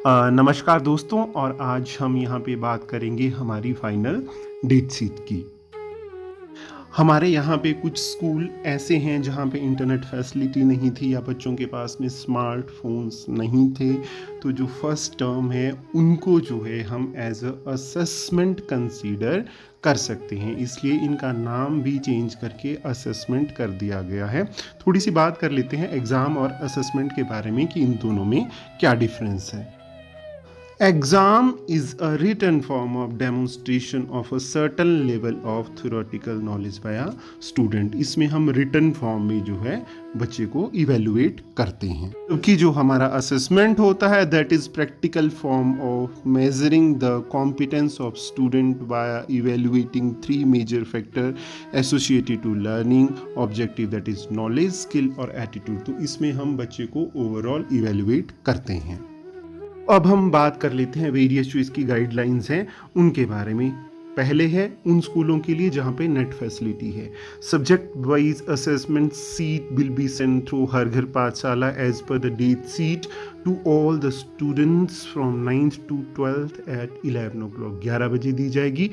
नमस्कार दोस्तों, और आज हम यहाँ पे बात करेंगे हमारी फाइनल डेट शीट की। हमारे यहाँ पे कुछ स्कूल ऐसे हैं जहाँ पे इंटरनेट फैसिलिटी नहीं थी या बच्चों के पास में स्मार्टफोन्स नहीं थे, तो जो फर्स्ट टर्म है उनको जो है हम एज अ असेसमेंट कंसीडर कर सकते हैं, इसलिए इनका नाम भी चेंज करके असेसमेंट कर दिया गया है। थोड़ी सी बात कर लेते हैं एग्ज़ाम और असेसमेंट के बारे में कि इन दोनों में क्या डिफरेंस है। Exam is a written form of demonstration of a certain level of theoretical knowledge by a student। इसमें हम written form में जो है बच्चे को evaluate करते हैं, क्योंकि जो हमारा assessment होता है that is practical form of measuring the competence of student by evaluating three major factors associated to learning objective, that is knowledge, skill और attitude। तो इसमें हम बच्चे को overall evaluate करते हैं। अब हम बात कर लेते हैं वेरियस जो इसकी गाइडलाइंस हैं उनके बारे में। पहले है उन स्कूलों के लिए जहाँ पे नेट फैसिलिटी है। Subject wise assessment sheet will be send through Har Ghar Pathshala as per the date sheet to all the students from 9th to 12th at 11 o'clock। 11 बजे दी जाएगी।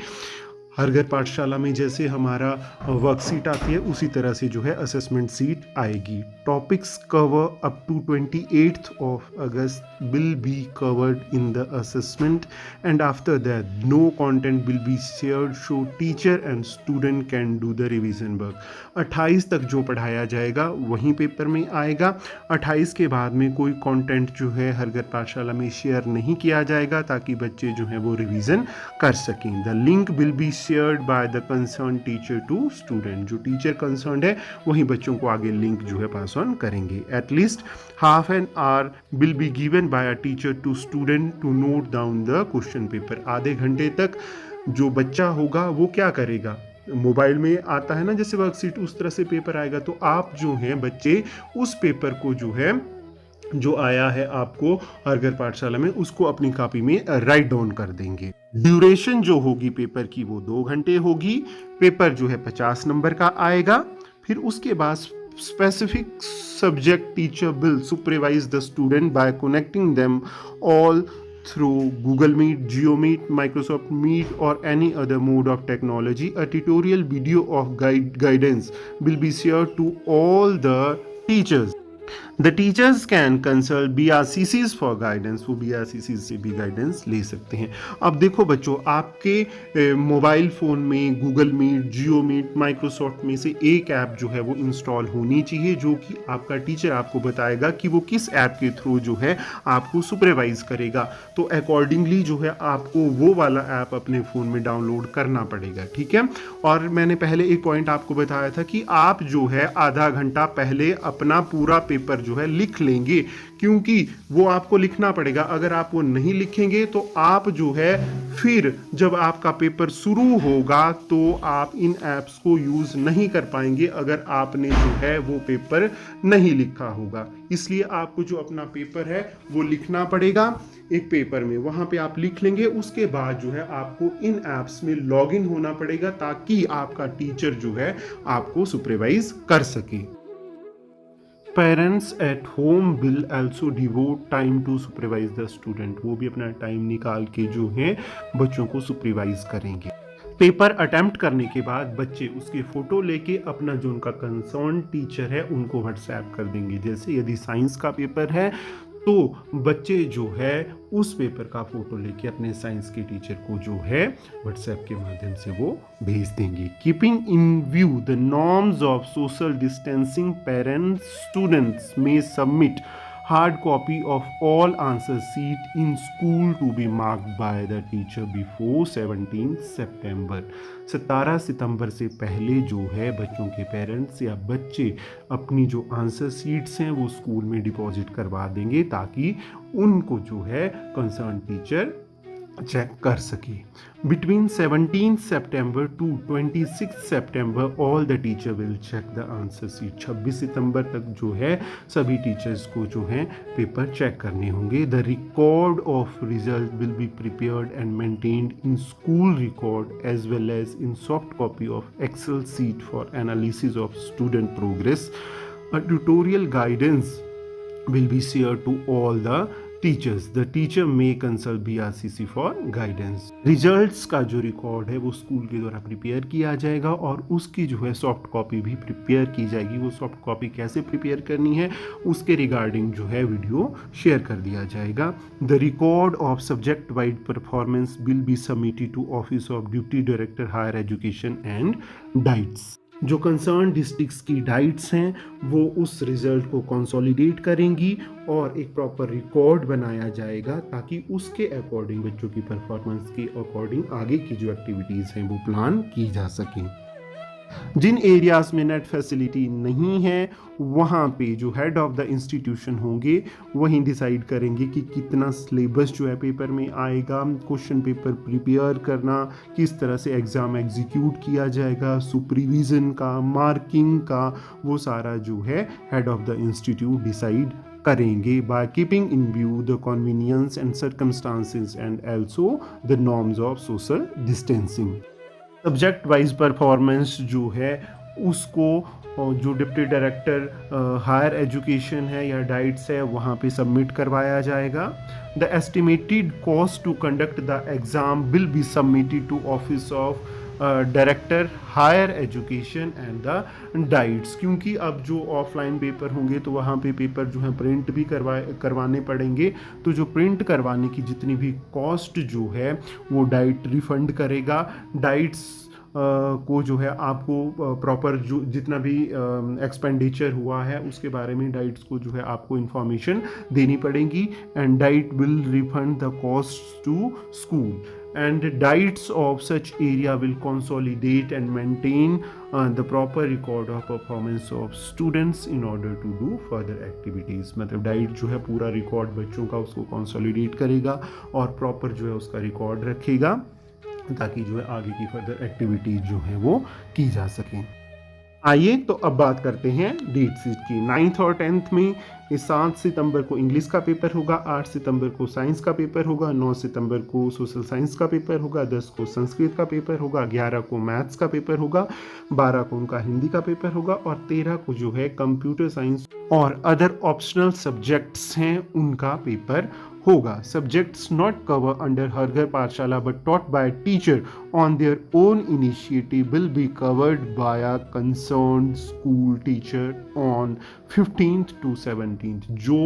हर घर पाठशाला में जैसे हमारा वर्कशीट आती है उसी तरह से जो है असेसमेंट सीट आएगी। Topics cover up to 28th of August will be covered in the assessment and after that no content will be shared, so teacher and student can do the revision work. 28 तक जो पढ़ाया जाएगा वहीं paper में आएगा। 28 के बाद में कोई कंटेंट जो है हर घर पाठशाला में शेयर नहीं किया जाएगा ताकि बच्चे जो है वो रिवीजन कर सकें। The link will be shared by the concern teacher to student. जो टीचर कंसर्न है वही बच्चों को आगे लिंक जो है पास ऑन करेंगे। At least half an hour will be given by a teacher to student to note down the question paper. आधे घंटे तक जो बच्चा होगा वो क्या करेगा, मोबाइल में आता है ना जैसे वर्कशीट, उस तरह से पेपर आएगा, तो आप जो हैं बच्चे उस पेपर को जो है जो आया है आपको हर घर पाठशाला में उसको अपनी कॉपी में राइट डाउन कर देंगे। ड्यूरेशन जो होगी पेपर की वो 2 घंटे होगी। पेपर जो है 50 नंबर का आएगा। फिर उसके बाद specific subject teacher will supervise the student bye connecting them all through Google Meet, GeoMeet, Microsoft Meet or any other mode of technology. A tutorial video of guidance will be shared to all the teachers. The teachers can consult BRCCs for guidance। वो BRCCs से भी guidance ले सकते हैं। अब देखो बच्चों, आपके मोबाइल फ़ोन में गूगल मीट, जियो मीट, माइक्रोसॉफ्ट में से एक ऐप जो है वो इंस्टॉल होनी चाहिए, जो कि आपका टीचर आपको बताएगा कि वो किस ऐप के थ्रू जो है आपको सुपरवाइज करेगा। तो अकॉर्डिंगली जो है आपको वो वाला ऐप अपने फ़ोन में डाउनलोड करना पड़ेगा, ठीक है। और मैंने पहले एक पॉइंट आपको बताया था कि आप जो है आधा घंटा पहले अपना पूरा पेपर जो है लिख लेंगे, क्योंकि वो आपको लिखना पड़ेगा। अगर आप वो नहीं लिखेंगे तो आप जो है फिर जब आपका पेपर शुरू होगा तो आप इन ऐप्स को यूज़ नहीं कर पाएंगे अगर आपने जो है वो पेपर नहीं लिखा होगा। इसलिए आपको जो अपना पेपर है वो लिखना पड़ेगा एक पेपर में, वहाँ पे आप लिख लेंगे। उसके बाद जो है आपको इन ऐप्स में लॉगिन होना पड़ेगा ताकि आपका टीचर जो है आपको सुपरवाइज कर सके। Parents at home will also devote time to supervise the student. वो भी अपना टाइम निकाल के जो है बच्चों को सुपरवाइज करेंगे। पेपर अटेम्प्ट करने के बाद बच्चे उसके फोटो लेके अपना जो उनका कंसर्न टीचर है उनको व्हाट्सएप कर देंगे। जैसे यदि साइंस का पेपर है तो बच्चे जो है उस पेपर का फोटो लेके अपने साइंस के टीचर को जो है व्हाट्सएप के माध्यम से वो भेज देंगे। Keeping in view the norms of social distancing, parents students में submit hard copy of all answer sheet in school to be marked by the teacher before 17 September। 17 सितंबर से पहले जो है बच्चों के पेरेंट्स या बच्चे अपनी जो आंसर शीट्स हैं वो स्कूल में डिपॉजिट करवा देंगे ताकि उनको जो है कंसर्न टीचर चेक कर सके। Between 17 September to 26 September all the teacher will check the answer sheet. 26 सितंबर तक जो है सभी टीचर्स को जो है पेपर चेक करने होंगे। The record of result will be prepared and maintained in school record as well as in soft copy of excel sheet for analysis of student progress. A tutorial guidance will be shared to all the teachers, the teacher may consult BRCC for guidance. Results का जो record है वो school के द्वारा prepare किया जाएगा और उसकी जो है सॉफ्ट कॉपी भी प्रिपेयर की जाएगी। वो सॉफ्ट कॉपी कैसे प्रिपेयर करनी है उसके रिगार्डिंग जो है वीडियो शेयर कर दिया जाएगा। The record of subject wide performance will be submitted to office of deputy director higher education and DIETs. जो कंसर्न डिस्ट्रिक्ट्स की डाइट्स हैं वो उस रिजल्ट को कंसोलिडेट करेंगी और एक प्रॉपर रिकॉर्ड बनाया जाएगा ताकि उसके अकॉर्डिंग बच्चों की परफॉर्मेंस के अकॉर्डिंग आगे की जो एक्टिविटीज़ हैं वो प्लान की जा सकें। जिन एरियाज में नेट फैसिलिटी नहीं है वहाँ पे जो हेड ऑफ द इंस्टीट्यूशन होंगे वहीं डिसाइड करेंगे कि कितना सिलेबस जो है पेपर में आएगा, क्वेश्चन पेपर प्रिपेयर करना, किस तरह से एग्ज़ाम एग्जीक्यूट किया जाएगा, सुपरविज़न का, मार्किंग का, वो सारा जो है head of the institute decide करेंगे by keeping in view the convenience and circumstances and also the norms of social distancing. Subject wise performance जो है उसको जो डिप्टी डायरेक्टर हायर एजुकेशन है या डाइट्स है वहाँ पे सबमिट करवाया जाएगा। The estimated cost to conduct the exam will be submitted to office of director higher education and the DIETs. क्योंकि अब जो ऑफलाइन पेपर होंगे तो वहाँ पे पेपर जो है प्रिंट भी करवाने पड़ेंगे, तो जो प्रिंट करवाने की जितनी भी कॉस्ट जो है वो डाइट रिफंड करेगा। डाइट्स को जो है आपको प्रॉपर जो जितना भी एक्सपेंडिचर हुआ है उसके बारे में डाइट्स को जो है आपको इंफॉर्मेशन देनी पड़ेगी and DIET will refund the cost to school and diets of such area will consolidate and maintain the proper record of performance of students in order to do further activities। मतलब diet जो है पूरा record बच्चों का उसको consolidate करेगा और proper जो है उसका रिकॉर्ड रखेगा ताकि जो है आगे की फर्दर एक्टिविटीज जो है वो की जा सकें। आइए तो अब बात करते हैं डेट शीट की। 9th और 10th में 7 सितंबर को इंग्लिश का पेपर होगा, 8 सितंबर को साइंस का पेपर होगा, 9 सितंबर को सोशल साइंस का पेपर होगा, 10 को संस्कृत का पेपर होगा, 11 को मैथ्स का पेपर होगा, 12 को उनका हिंदी का पेपर होगा और 13 को जो है कंप्यूटर साइंस और अदर ऑप्शनल सब्जेक्ट्स हैं उनका पेपर होगा। Subjects not cover under her Ghar पाठशाला but taught by teacher on their own initiative will be covered by a concerned school teacher on 15th to 17th। जो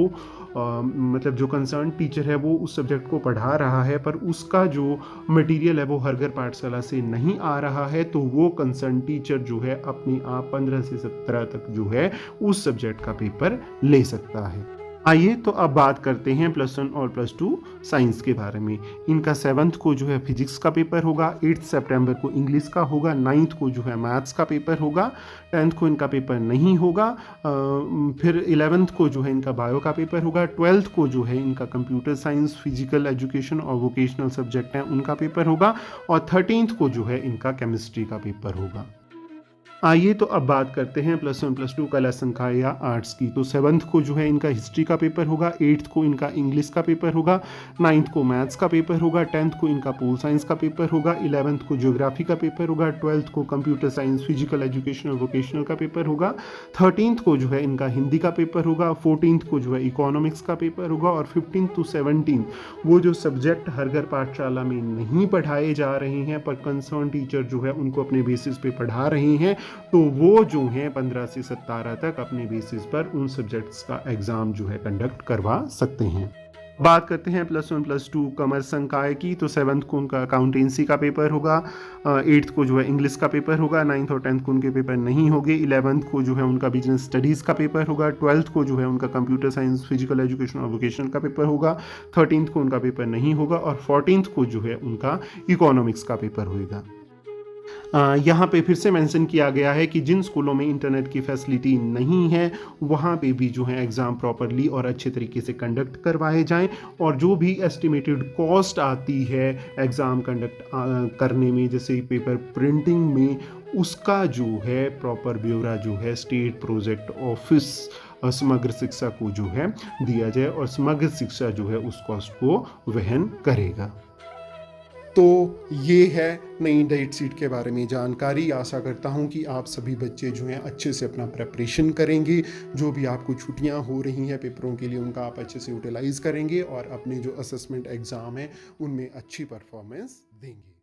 मतलब जो concern teacher है वो उस सब्जेक्ट को पढ़ा रहा है पर उसका जो मटेरियल है वो हर घर पाठशाला से नहीं आ रहा है तो वो कंसर्न टीचर जो है अपनी आप 15 से 17 तक जो है उस सब्जेक्ट का पेपर ले सकता है। आइए तो अब बात करते हैं +1 और +2 साइंस के बारे में। इनका 7th को जो है फिजिक्स का पेपर होगा, 8 सितंबर को इंग्लिश का होगा, 9th को जो है मैथ्स का पेपर होगा, 10th को इनका पेपर नहीं होगा, फिर 11th को जो है इनका बायो का पेपर होगा, 12th को जो है इनका कंप्यूटर साइंस, फिजिकल एजुकेशन और वोकेशनल सब्जेक्ट हैं उनका पेपर होगा और 13th को जो है इनका केमिस्ट्री का पेपर होगा। आइए तो अब बात करते हैं +1 +2 का लेसन का या आर्ट्स की। तो 7th को जो है इनका हिस्ट्री का पेपर होगा, 8th को इनका इंग्लिश का पेपर होगा, 9th को मैथ्स का पेपर होगा, 10th को इनका पोल साइंस का पेपर होगा, 11th को ज्योग्राफी का पेपर होगा, 12th को कंप्यूटर साइंस, फिजिकल एजुकेशन और वोकेशनल का पेपर होगा, 13th को जो है इनका हिंदी का पेपर होगा, 14th को जो है इकोनॉमिक्स का पेपर होगा और 15th to 17th वो जो सब्जेक्ट हर घर पाठशाला में नहीं पढ़ाए जा रहे हैं पर कंसर्न टीचर जो है उनको अपने बेसिस पे पढ़ा रहे हैं तो वो जो हैं 15 से 17 तक अपने बेसिस पर उन सब्जेक्ट्स का एग्ज़ाम जो है कंडक्ट करवा सकते हैं। बात करते हैं +1 +2 कॉमर्स संकाय की। तो 7th को उनका अकाउंटेंसी का पेपर होगा, 8th को जो है इंग्लिश का पेपर होगा, 9th और 10th को उनके पेपर नहीं होंगे, 11th को जो है उनका बिजनेस स्टडीज़ का पेपर होगा, 12th को जो है उनका कंप्यूटर साइंस, फिजिकल एजुकेशन और वोकेशनल का पेपर होगा, 13th को उनका पेपर नहीं होगा और 14th को जो है उनका इकोनॉमिक्स का पेपर होगा। यहाँ पे फिर से मेंशन किया गया है कि जिन स्कूलों में इंटरनेट की फैसिलिटी नहीं है वहाँ पे भी जो है एग्ज़ाम प्रॉपरली और अच्छे तरीके से कंडक्ट करवाए जाएं और जो भी एस्टिमेटेड कॉस्ट आती है एग्ज़ाम कंडक्ट करने में जैसे पेपर प्रिंटिंग में उसका जो है प्रॉपर ब्यौरा जो है स्टेट प्रोजेक्ट ऑफिस समग्र शिक्षा को जो है दिया जाए और समग्र शिक्षा जो है उस कॉस्ट को वहन करेगा। तो ये है नई डेट शीट के बारे में जानकारी। आशा करता हूँ कि आप सभी बच्चे जो हैं अच्छे से अपना प्रिपरेशन करेंगे। जो भी आपको छुट्टियाँ हो रही हैं पेपरों के लिए, उनका आप अच्छे से यूटिलाइज़ करेंगे और अपने जो असेसमेंट एग्ज़ाम है उनमें अच्छी परफॉर्मेंस देंगे।